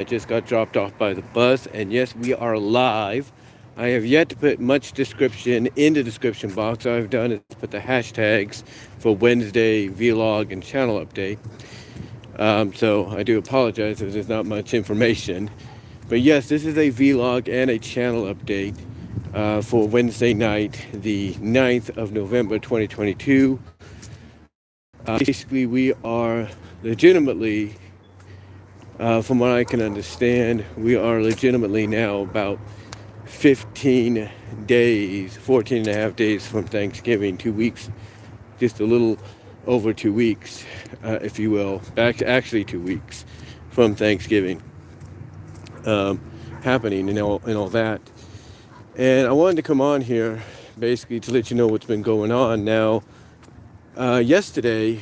I just got dropped off by the bus, and yes, we are live. I have yet to put much description in the description box. All I've done is put the hashtags for Wednesday vlog and channel update. So I do apologize if there's not much information. But yes, this is a vlog and a channel update for Wednesday night, the 9th of November 2022. Basically, we are legitimately, from what I can understand, we are legitimately now about 15 days, 14 and a half days from Thanksgiving, 2 weeks, just a little over 2 weeks, if you will, actually 2 weeks from Thanksgiving happening and all that. And I wanted to come on here basically to let you know what's been going on. Now, yesterday,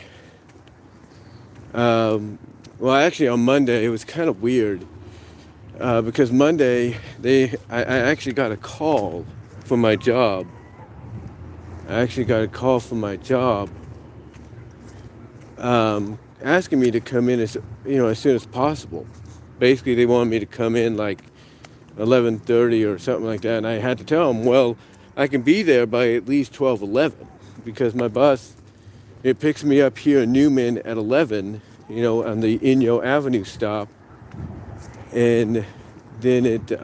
well, actually on Monday, it was kind of weird because Monday, I actually got a call from my job. Asking me to come in as soon as possible. Basically, they wanted me to come in like 11:30 or something like that, and I had to tell them, well, I can be there by at least 12:11 because my bus, it picks me up here in Newman at 11, on the Inyo Avenue stop, and then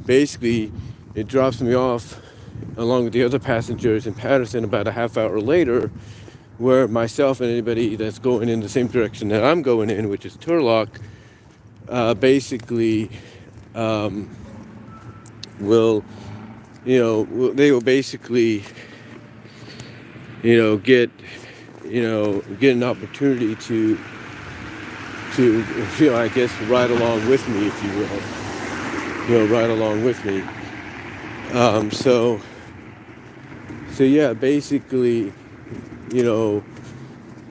basically it drops me off along with the other passengers in Patterson about a half hour later, where myself and anybody that's going in the same direction that I'm going in, which is Turlock, basically they will basically get an opportunity to I guess ride along with me, if you will, ride along with me. So yeah, basically,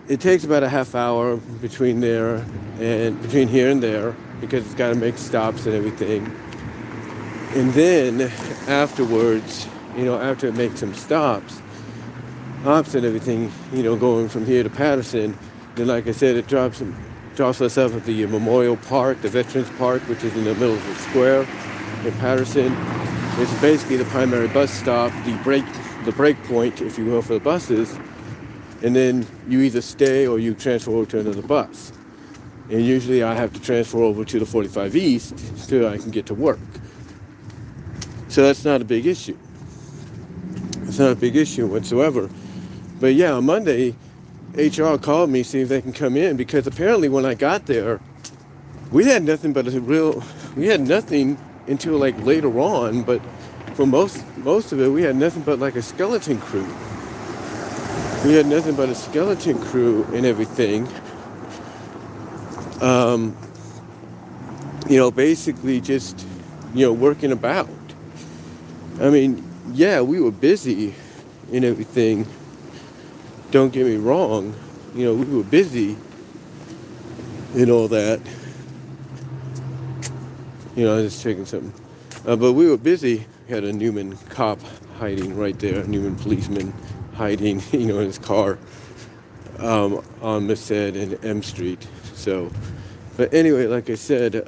it takes about a half hour between here and there because it's got to make stops and everything. And then afterwards, after it makes some stops and everything, going from here to Patterson, then like I said, it drops us off at the Memorial Park, the Veterans Park, which is in the middle of the square in Patterson. It's basically the primary bus stop, the break point, if you will, for the buses. And then you either stay or you transfer over to another bus. And usually I have to transfer over to the 45 East so I can get to work. So that's not a big issue. It's not a big issue whatsoever. But yeah, on Monday, HR called me, see if they can come in, because apparently when I got there, we had nothing until like later on, but for most of it, we had nothing but like a skeleton crew. We had nothing but a skeleton crew and everything. Basically just, working about. I mean, yeah, we were busy and everything. Don't get me wrong. We were busy and all that. I was just checking something. But we were busy. We had a Newman cop hiding right there, a Newman policeman hiding, in his car on Merced and M Street. So, but anyway, like I said,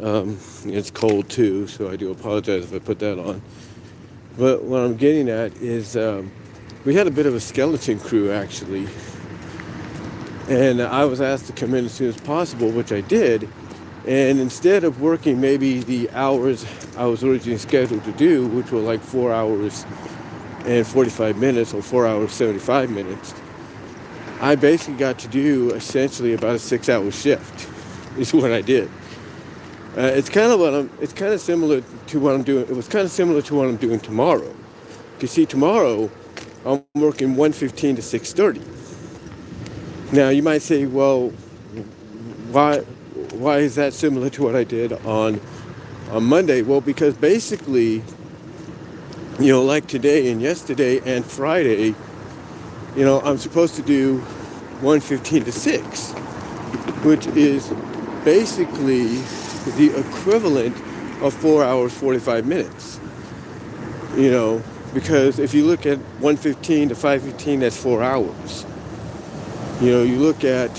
it's cold too, so I do apologize if I put that on. But what I'm getting at is we had a bit of a skeleton crew, actually. And I was asked to come in as soon as possible, which I did. And instead of working maybe the hours I was originally scheduled to do, which were like 4 hours and 45 minutes or 4 hours 75 minutes, I basically got to do essentially about a 6-hour shift is what I did. It's kind of similar to what I'm doing. It was kind of similar to what I'm doing tomorrow. You see, tomorrow I'm working 1:15 to 6:30. Now you might say, well, why is that similar to what I did on Monday? Well, because basically, like today and yesterday and Friday, I'm supposed to do 1:15 to 6, which is basically the equivalent of 4 hours 45 minutes. Because if you look at 1:15 to 5:15, that's 4 hours. You look at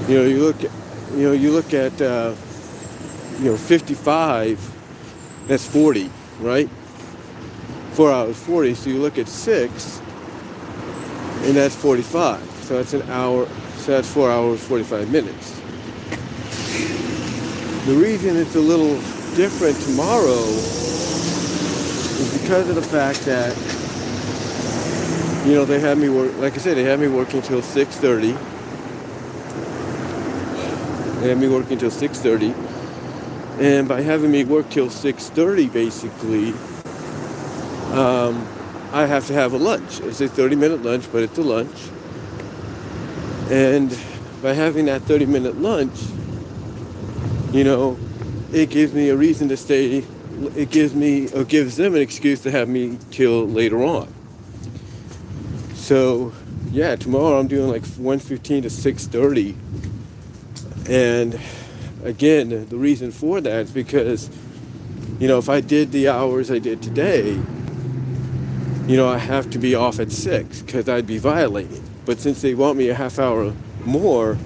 You look at 55. That's 40, right? 4 hours 40. So you look at 6, and that's 45. So that's an hour. So that's 4 hours 45 minutes. The reason it's a little different tomorrow is because of the fact that they had me work. Like I said, they had me working till 6:30. They had me working till 6:30, and by having me work till 6:30, basically, I have to have a lunch. It's a 30-minute lunch, but it's a lunch. And by having that 30-minute lunch, it gives me a reason to stay. It gives them an excuse to have me till later on. So, yeah, tomorrow I'm doing like 1:15 to 6:30. And again, the reason for that is because, if I did the hours I did today, I have to be off at 6 because I'd be violating. But since they want me a half hour more,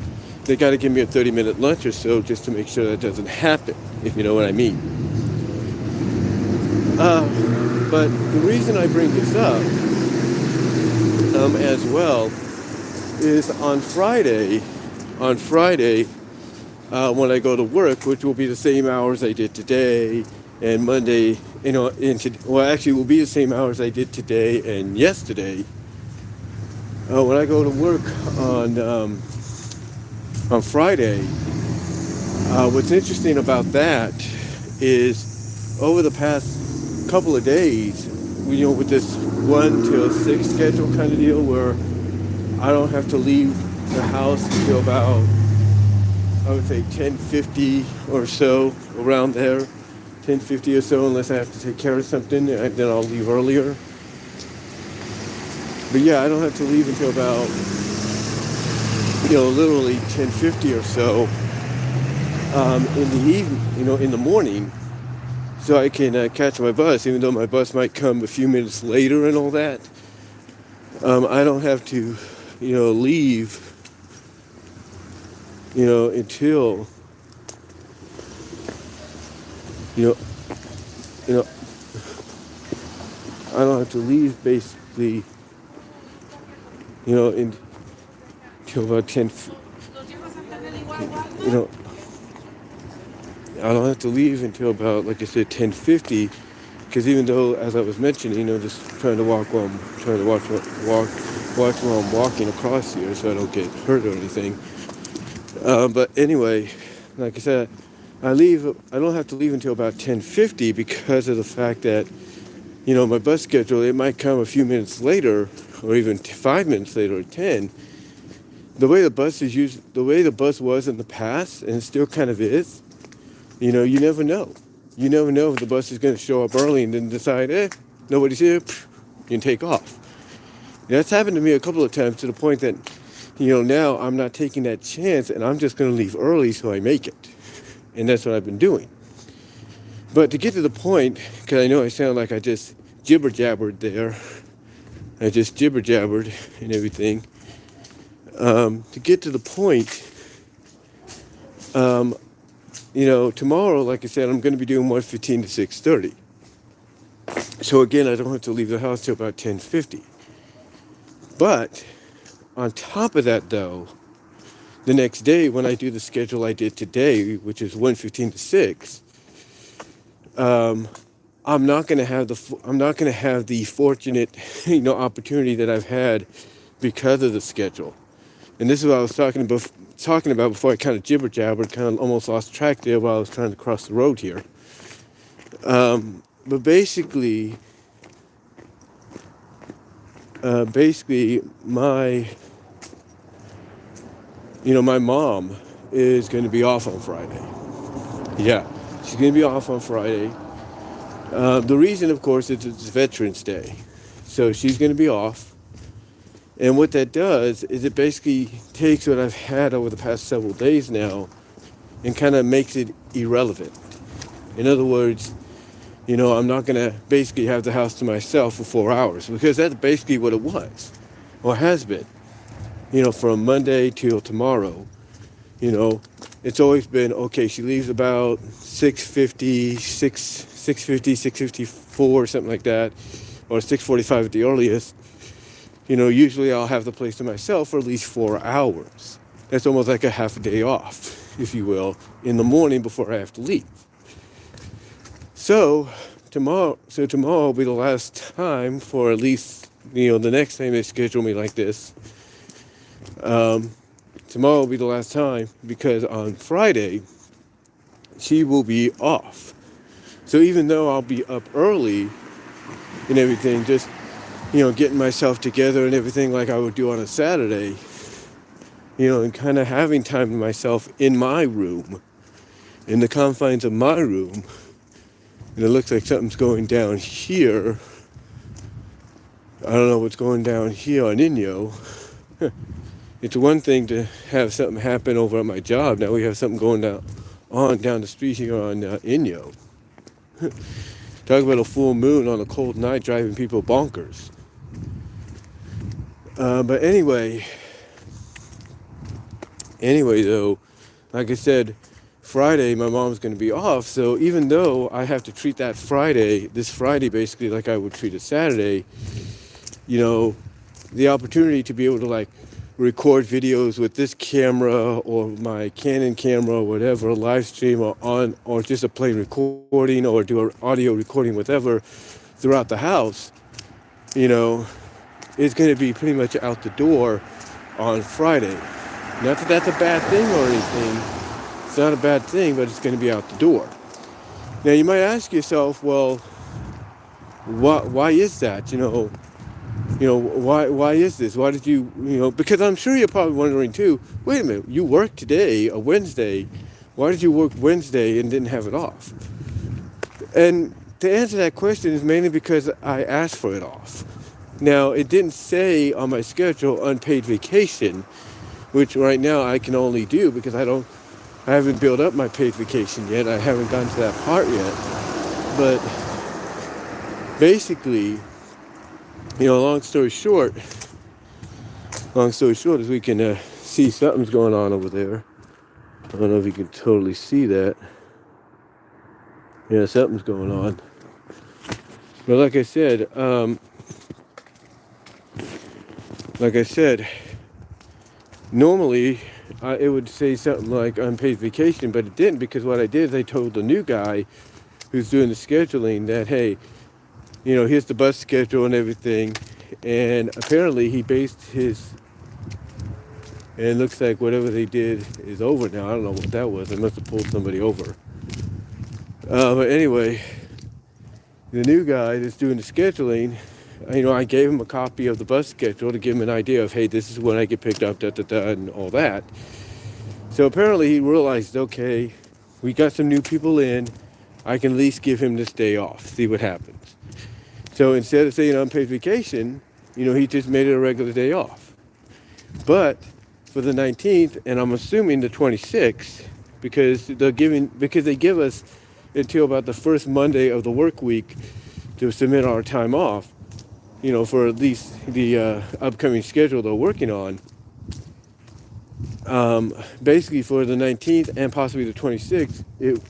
they got to give me a 30-minute lunch or so just to make sure that doesn't happen, if you know what I mean. But the reason I bring this up as well is on Friday, when I go to work, which will be the same hours I did today, and Monday, actually will be the same hours I did today and yesterday. When I go to work on Friday, what's interesting about that is over the past couple of days, with this 1 till 6 schedule kind of deal where I don't have to leave the house until about, I would say 10:50 or so, around there, 10:50 or so, unless I have to take care of something, and then I'll leave earlier. But yeah, I don't have to leave until about, literally 10:50 or so in the evening, in the morning, so I can catch my bus, even though my bus might come a few minutes later and all that. I don't have to, leave, until, I don't have to leave basically, until about 10, I don't have to leave until about, like I said, 10:50, because even though, as I was mentioning, just trying to watch while I'm walking across here so I don't get hurt or anything. But anyway, like I said, I don't have to leave until about 10:50 because of the fact that, my bus schedule, it might come a few minutes later, or even 5 minutes later, or 10. The way the bus was in the past, and it still kind of is, you never know. You never know if the bus is going to show up early and then decide, nobody's here, you can take off. That's happened to me a couple of times, to the point that, now I'm not taking that chance, and I'm just going to leave early so I make it. And that's what I've been doing. But to get to the point, because I know I sound like I just jibber-jabbered there. I just jibber-jabbered and everything. To get to the point, tomorrow, like I said, I'm going to be doing 1:15 to 6:30. So again, I don't have to leave the house till about 10:50. But on top of that, though, the next day when I do the schedule I did today, which is 1:15 to 6, I'm not going to have the fortunate, opportunity that I've had because of the schedule. And this is what I was talking about before I kind of jibber-jabbered, kind of almost lost track there while I was trying to cross the road here. But basically, my mom is going to be off on Friday. Yeah, she's going to be off on Friday. The reason, of course, is it's Veterans Day. So she's going to be off. And what that does is it basically takes what I've had over the past several days now and kind of makes it irrelevant. In other words, I'm not going to basically have the house to myself for 4 hours, because that's basically what it was, or has been, from Monday till tomorrow. You know, it's always been, okay, she leaves about 6:50, 6:50, 6:54, something like that, or 6:45 at the earliest. You know, usually I'll have the place to myself for at least 4 hours. That's almost like a half a day off, if you will, in the morning before I have to leave. So tomorrow will be the last time for at least, the next time they schedule me like this. Tomorrow will be the last time because on Friday, she will be off. So even though I'll be up early and everything, just, getting myself together and everything like I would do on a Saturday, and kind of having time to myself in my room, in the confines of my room. And it looks like something's going down here. I don't know what's going down here on Inyo. It's one thing to have something happen over at my job. Now we have something going down the street here on Inyo. Talk about a full moon on a cold night driving people bonkers. But anyway, though, like I said, Friday my mom's going to be off. So even though I have to treat this Friday basically like I would treat a Saturday, the opportunity to be able to like record videos with this camera or my Canon camera or whatever, live stream or just a plain recording or do an audio recording, whatever, throughout the house, is going to be pretty much out the door on Friday. Not that that's a bad thing or anything. It's not a bad thing, but it's going to be out the door. Now you might ask yourself, well, why is that? Why is this? Why did you, because I'm sure you're probably wondering too, wait a minute, you worked today, a Wednesday, why did you work Wednesday and didn't have it off? And to answer that question is mainly because I asked for it off. Now, it didn't say on my schedule unpaid vacation, which right now I can only do because I haven't built up my paid vacation yet. I haven't gotten to that part yet. But basically, long story short, is we can see something's going on over there. I don't know if you can totally see that. Yeah, something's going on. But like I said, normally it would say something like unpaid vacation, but it didn't, because what I did is I told the new guy who's doing the scheduling that, hey, here's the bus schedule and everything. And apparently he based his, and it looks like whatever they did is over now. I don't know what that was. They must have pulled somebody over. But anyway, the new guy that's doing the scheduling, I gave him a copy of the bus schedule to give him an idea of, hey, this is when I get picked up, and all that. So apparently he realized, okay, we got some new people in. I can at least give him this day off, see what happens. So instead of saying unpaid vacation, he just made it a regular day off. But for the 19th, and I'm assuming the 26th, because they give us until about the first Monday of the work week to submit our time off, for at least the upcoming schedule they're working on. Basically for the 19th and possibly the 26th,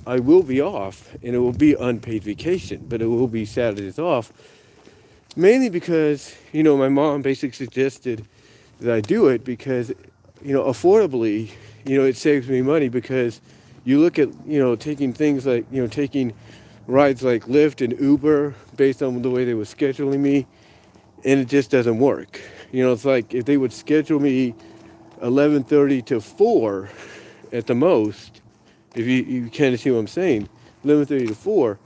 I will be off, and it will be unpaid vacation, but it will be Saturdays off. Mainly because, my mom basically suggested that I do it because, affordably, it saves me money, because you look at, taking things like, taking rides like Lyft and Uber based on the way they were scheduling me, and it just doesn't work. It's like if they would schedule me 11:30 to 4 at the most, if you kind of see what I'm saying, 11:30 to 4,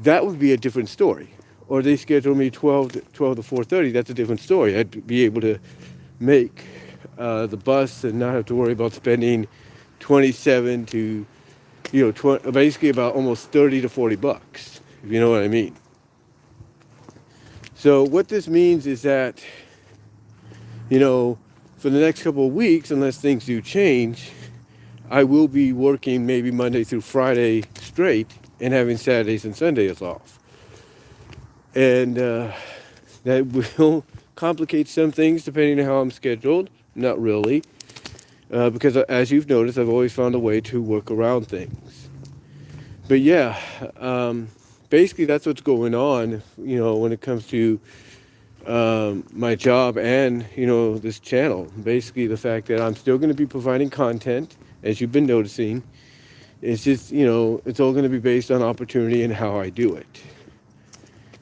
that would be a different story. Or they schedule me 12 to 4:30, that's a different story. I'd be able to make the bus and not have to worry about spending 27 to, basically about almost 30 to 40 bucks, if you know what I mean. So what this means is that, for the next couple of weeks, unless things do change, I will be working maybe Monday through Friday straight and having Saturdays and Sundays off. And that will complicate some things depending on how I'm scheduled. Not really. because as you've noticed, I've always found a way to work around things. But yeah, basically that's what's going on, when it comes to my job and, this channel. Basically the fact that I'm still going to be providing content, as you've been noticing. It's just, it's all going to be based on opportunity and how I do it.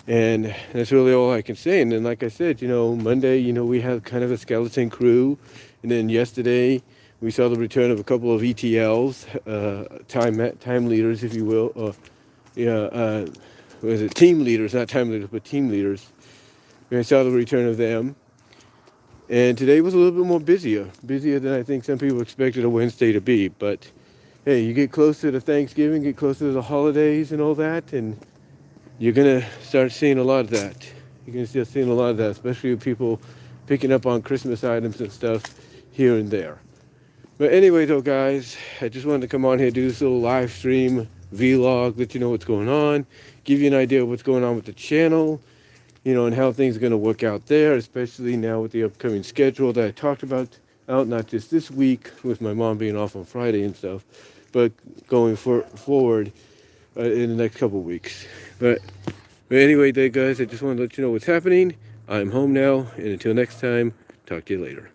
And that's really all I can say. And then, like I said, Monday, we had kind of a skeleton crew. And then yesterday, we saw the return of a couple of ETLs, time leaders, if you will. Was it team leaders, not time leaders, but team leaders. We saw the return of them. And today was a little bit more busier than I think some people expected a Wednesday to be. But hey, you get closer to Thanksgiving, get closer to the holidays and all that, and you're going to start seeing a lot of that. You're going to start seeing a lot of that, especially with people picking up on Christmas items and stuff here and there. But anyway, though, guys, I just wanted to come on here, do this little live stream vlog, let you know what's going on, give you an idea of what's going on with the channel, and how things are going to work out there, especially now with the upcoming schedule that I talked about out, not just this week with my mom being off on Friday and stuff, but going forward in the next couple of weeks. But anyway, there, guys, I just wanted to let you know what's happening. I'm home now, and until next time, talk to you later.